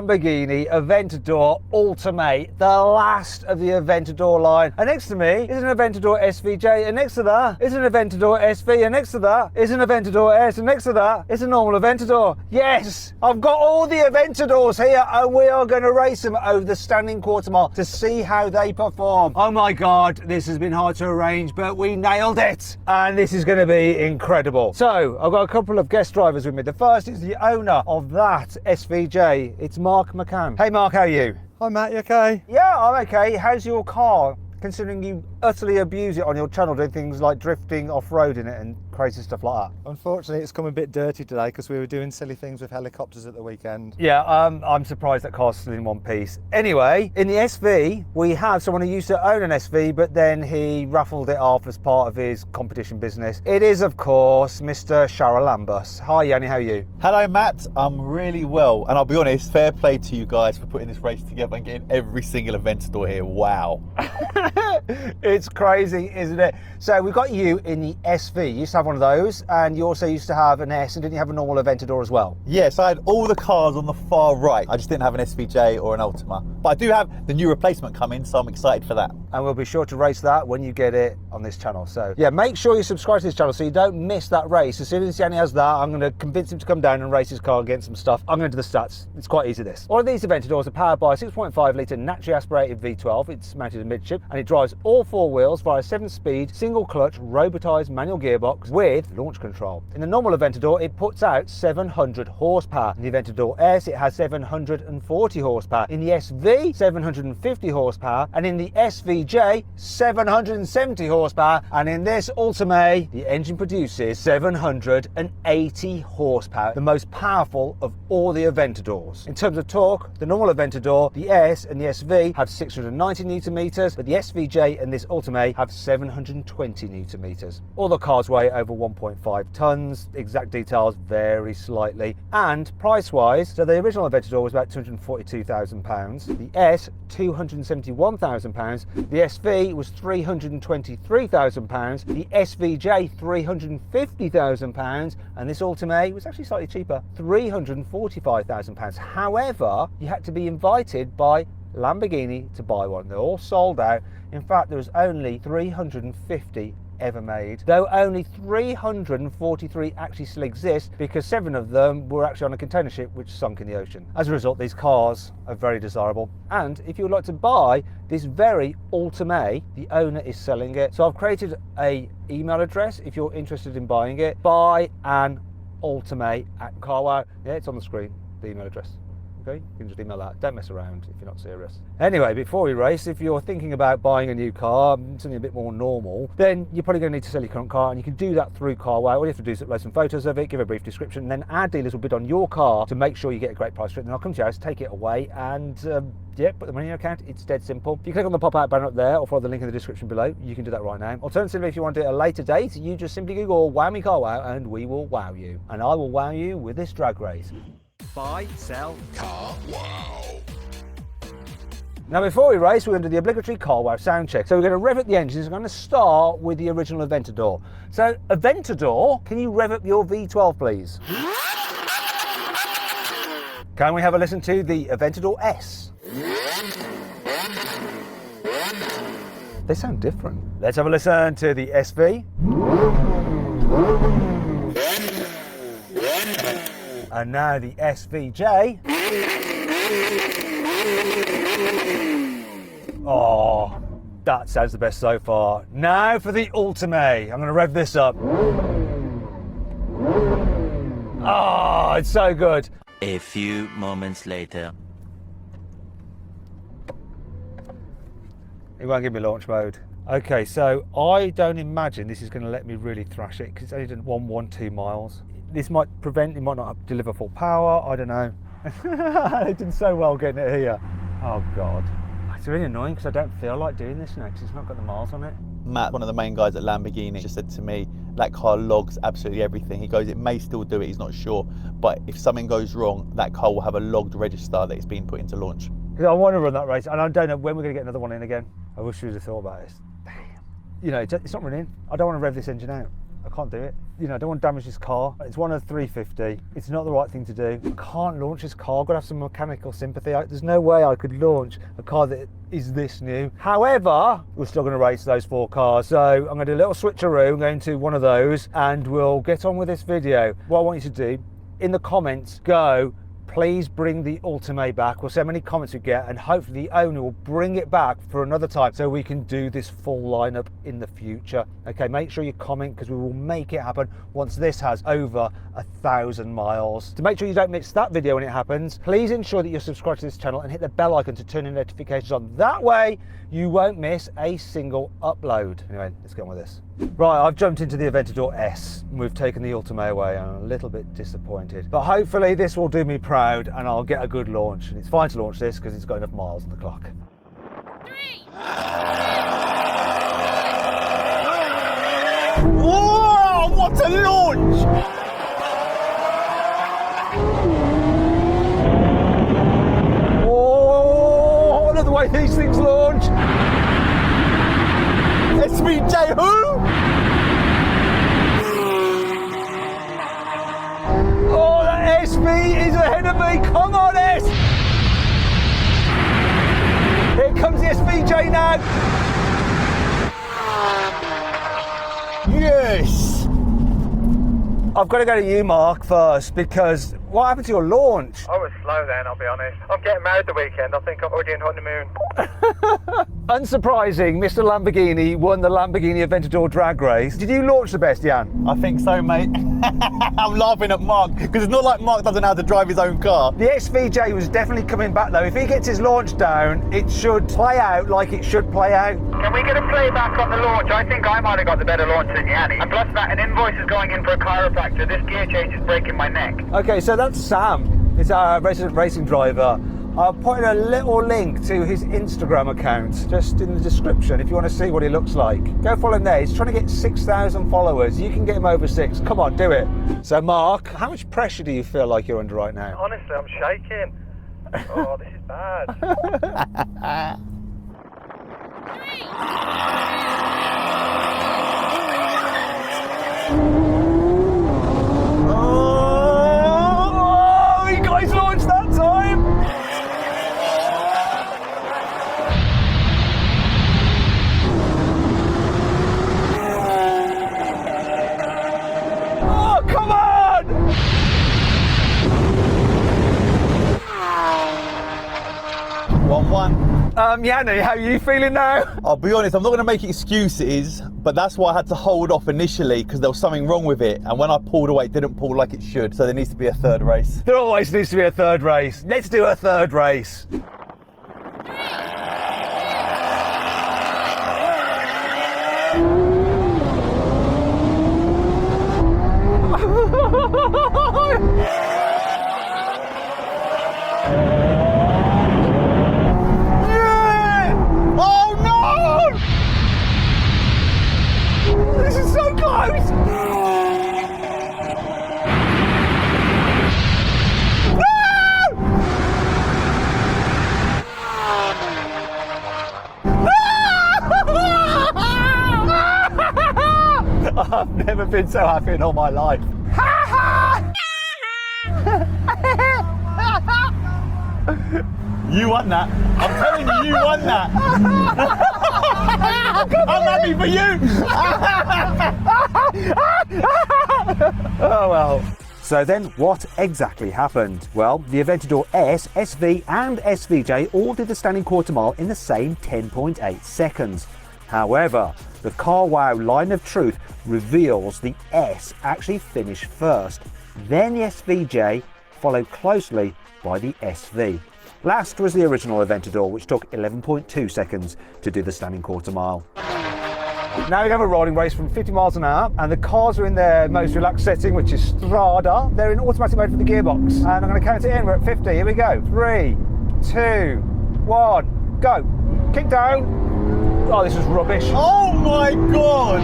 Lamborghini Aventador Ultimate, the last of the Aventador line. And next to me is an Aventador SVJ, and next to that is an Aventador SV, and next to that is an Aventador S, and next to that is a normal Aventador. Yes, I've got all the Aventadors here, and we are going to race them over the standing quarter mile to see how they perform. Oh my God, this has been hard to arrange, but we nailed it, and this is going to be incredible. So I've got a couple of guest drivers with me. The first is the owner of that SVJ. It's Mark McCann. Hey Mark, how are you? Hi Matt, you okay? Yeah, I'm okay. How's your car? Considering you utterly abuse it on your channel, doing things like drifting, off-roading it and crazy stuff like that. Unfortunately, it's come a bit dirty today because we were doing silly things with helicopters at the weekend. Yeah, I'm surprised that car's still in one piece. Anyway, in the SV, we have someone who used to own an SV, but then he raffled it off as part of his competition business. It is, of course, Mr. Charalambos. Hi, Yanni, how are you? Hello, Matt. I'm really well. And I'll be honest, fair play to you guys for putting this race together and getting every single Aventador here. Wow. It's crazy, isn't it? So we've got you in the SV. You used to have one of those, and you also used to have an S, and didn't you have a normal Aventador as well? Yes, I had all the cars on the far right. I just didn't have an SVJ or an Ultima. But I do have the new replacement coming, so I'm excited for that. And we'll be sure to race that when you get it on this channel. So yeah, make sure you subscribe to this channel so you don't miss that race. As soon as Yanni has that, I'm going to convince him to come down and race his car against some stuff. I'm going to do the stats. It's quite easy, this. All of these Aventadors are powered by a 6.5 litre naturally aspirated V12. It's mounted amidship, and it drives all four wheels via a 7-speed single clutch robotised manual gearbox with launch control. In the normal Aventador, it puts out 700 horsepower. In the Aventador S, it has 740 horsepower. In the SV, 750 horsepower, and in the SVJ, 770 horsepower, and in this Ultimate, the engine produces 780 horsepower, the most powerful of all the Aventadors. In terms of torque, the normal Aventador, the S and the SV have 690 newton meters, but the SVJ and this Ultimate have 720 newton meters. All the cars weigh over 1.5 tons. Exact details vary slightly. And price-wise, so the original Aventador was about £242,000. The S, £271,000. The SV was £323,000. The SVJ, £350,000. And this Ultimate was actually slightly cheaper, £345,000. However, you had to be invited by Lamborghini to buy one. They're all sold out. In fact, there was only 350 ever made, though only 343 actually still exist because 7 of them were actually on a container ship which sunk in the ocean. As a result, these cars are very desirable, and if you would like to buy this very Ultimate, the owner is selling it. So I've created a email address if you're interested in buying it. Buy an Ultimate at CarWow. Yeah, it's on the screen, the email address. Okay, you can just email that. Don't mess around if you're not serious. Anyway, before we race, if you're thinking about buying a new car, something a bit more normal, then you're probably going to need to sell your current car, and you can do that through CarWow. All you have to do is upload some photos of it, give a brief description, and then our dealers will bid on your car to make sure you get a great price for it. Then I'll come to your house, take it away, and yeah, put the money in your account. It's dead simple. If you click on the pop-out banner up there, or follow the link in the description below, you can do that right now. Alternatively, if you want it at a later date, you just simply Google "Wow Me CarWow" and we will wow you. And I will wow you with this drag race. Buy, sell, car, wow. Now before we race, we're going to do the obligatory CarWow sound check. So we're going to rev up the engines. We're going to start with the original Aventador. So Aventador, can you rev up your V12 please? Can we have a listen to the Aventador S? They sound different. Let's have a listen to the SV. And now the SVJ. Oh, that sounds the best so far. Now for the Ultimate. I'm going to rev this up. Oh, it's so good. A few moments later. It won't give me launch mode. Okay, so I don't imagine this is going to let me really thrash it because it's only done 112 miles. This might prevent, it might not deliver full power, I don't know. It did so well getting it here. Oh God. It's really annoying because I don't feel like doing this now because it's not got the miles on it. Matt, one of the main guys at Lamborghini, just said to me, that car logs absolutely everything. He goes, it may still do it, he's not sure, but if something goes wrong, that car will have a logged register that it's been put into launch. I want to run that race, and I don't know when we're going to get another one in again. I wish we'd have thought about this. Damn. You know, it's not running. I don't want to rev this engine out. I can't do it. You know, I don't want to damage this car. It's one of 350. It's not the right thing to do. I can't launch this car. I've got to have some mechanical sympathy. There's no way I could launch a car that is this new. However, we're still going to race those 4 cars. So I'm going to do a little switcheroo. I'm going to one of those and we'll get on with this video. What I want you to do, in the comments, go, please bring the Ultimate back. We'll see how many comments we get, and hopefully the owner will bring it back for another time so we can do this full lineup in the future. Okay, make sure you comment because we will make it happen once this has over 1,000 miles. To make sure you don't miss that video when it happens, please ensure that you're subscribed to this channel and hit the bell icon to turn your notifications on. That way you won't miss a single upload. Anyway, let's get on with this. Right, I've jumped into the Aventador S. We've taken the Ultimate away. I'm a little bit disappointed, but hopefully this will do me proud and I'll get a good launch. And it's fine to launch this because it's got enough miles on the clock. 3. Whoa, what a launch! Oh, I love the way these things launch. SVJ who? Oh, that SV is ahead of me. Come on, S. Here comes the SVJ now. Yes! I've got to go to you, Mark, first, because what happened to your launch? I was slow then, I'll be honest. I'm getting married the weekend. I think I'm already in honeymoon. Unsurprising, Mr. Lamborghini won the Lamborghini Aventador drag race. Did you launch the best, Jan? I think so, mate. I'm laughing at Mark because it's not like Mark doesn't know how to drive his own car. The SVJ was definitely coming back though. If he gets his launch down, it should play out like it should play out. Can we get a playback on the launch? I think I might have got the better launch than Yanni. And plus that, an invoice is going in for a chiropractor. This gear change is breaking my neck. Okay, so that's Sam. It's our resident racing driver. I'll put in a little link to his Instagram account just in the description if you want to see what he looks like. Go follow him there. He's trying to get 6,000 followers. You can get him over 6. Come on, do it. So Mark, how much pressure do you feel like you're under right now? Honestly, I'm shaking. Oh, this is bad. 3. Oh, you guys launched that time. Oh, come on! One. Yanni, how are you feeling now? I'll be honest, I'm not going to make excuses, but that's why I had to hold off initially because there was something wrong with it. And when I pulled away, it didn't pull like it should. So there needs to be a third race. There always needs to be a third race. Let's do a third race. Oh no! This is so close! I've never been so happy in all my life. You won that. I'm telling you, you won that. I'm happy for you. Oh well. So then what exactly happened? Well, the Aventador S, SV and SVJ all did the standing quarter mile in the same 10.8 seconds. However, the Car Wow line of truth reveals the S actually finished first, then the SVJ, followed closely by the SV. Last was the original Aventador, which took 11.2 seconds to do the standing quarter mile. Now we have a rolling race from 50 miles an hour, and the cars are in their most relaxed setting, which is Strada. They're in automatic mode for the gearbox, and I'm going to count it in. We're at 50. Here we go. 3, 2, 1, go. Kick down. Oh, this is rubbish. Oh my god!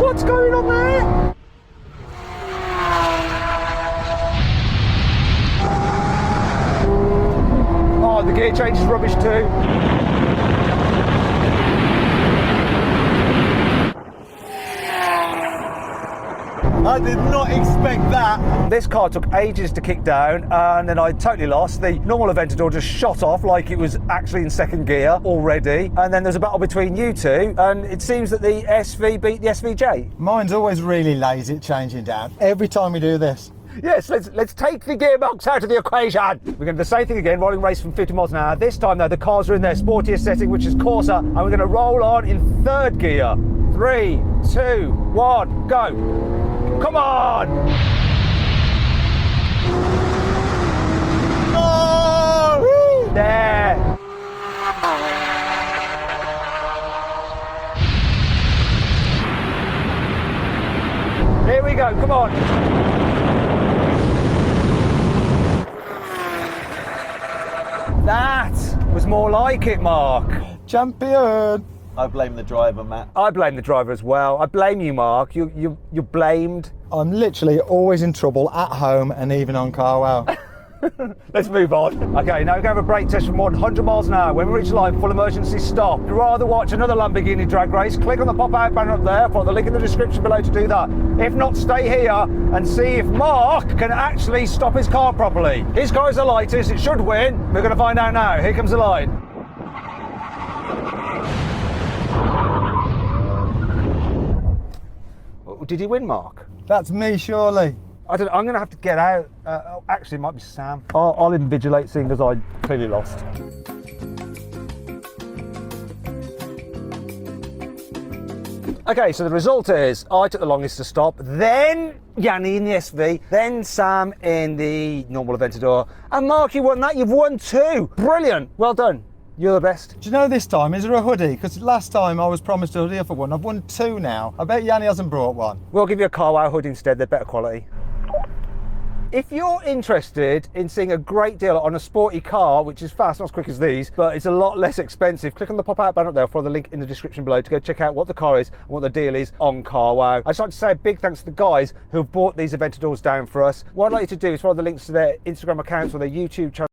What's going on there? Oh, the gear change is rubbish too. I did not expect that. This car took ages to kick down, and then I totally lost. The normal Aventador just shot off like it was actually in second gear already, and then there's a battle between you two, and it seems that the SV beat the SVJ. Mine's always really lazy at changing down. Every time we do this. Yes, let's take the gearbox out of the equation. We're going to do the same thing again, rolling race from 50 miles an hour. This time though, the cars are in their sportiest setting, which is Corsa, and we're going to roll on in third gear. 3, 2, 1, go. Come on! Oh! There. Here we go, come on. That was more like it, Mark. Champion! I blame the driver, Matt. I blame the driver as well. I blame you, Mark. You're blamed. I'm literally always in trouble at home and even on Carwow. Let's move on. Okay, now we're going to have a brake test from more than 100 miles an hour. When we reach the line, full emergency stop. If you'd rather watch another Lamborghini drag race, click on the pop-out banner up there. Follow the link in the description below to do that. If not, stay here and see if Mark can actually stop his car properly. His car is the lightest, it should win. We're going to find out now. Here comes the line. Did he win, Mark? That's me, surely. I don't know, I'm going to have to get out. Actually, it might be Sam. I'll invigilate, seeing as I clearly lost. Okay, so the result is I took the longest to stop, then Yanni in the SV, then Sam in the normal Aventador, and Mark, you won that. You've won 2. Brilliant. Well done. You're the best. Do you know this time, is there a hoodie? Because last time I was promised a hoodie for one. I've won 2 now. I bet Yanni hasn't brought one. We'll give you a Carwow hoodie instead. They're better quality. If you're interested in seeing a great deal on a sporty car, which is fast, not as quick as these, but it's a lot less expensive, click on the pop-out banner up there, follow the link in the description below to go check out what the car is and what the deal is on Carwow. I'd just like to say a big thanks to the guys who have brought these Aventadors down for us. What I'd like you to do is follow the links to their Instagram accounts or their YouTube channel.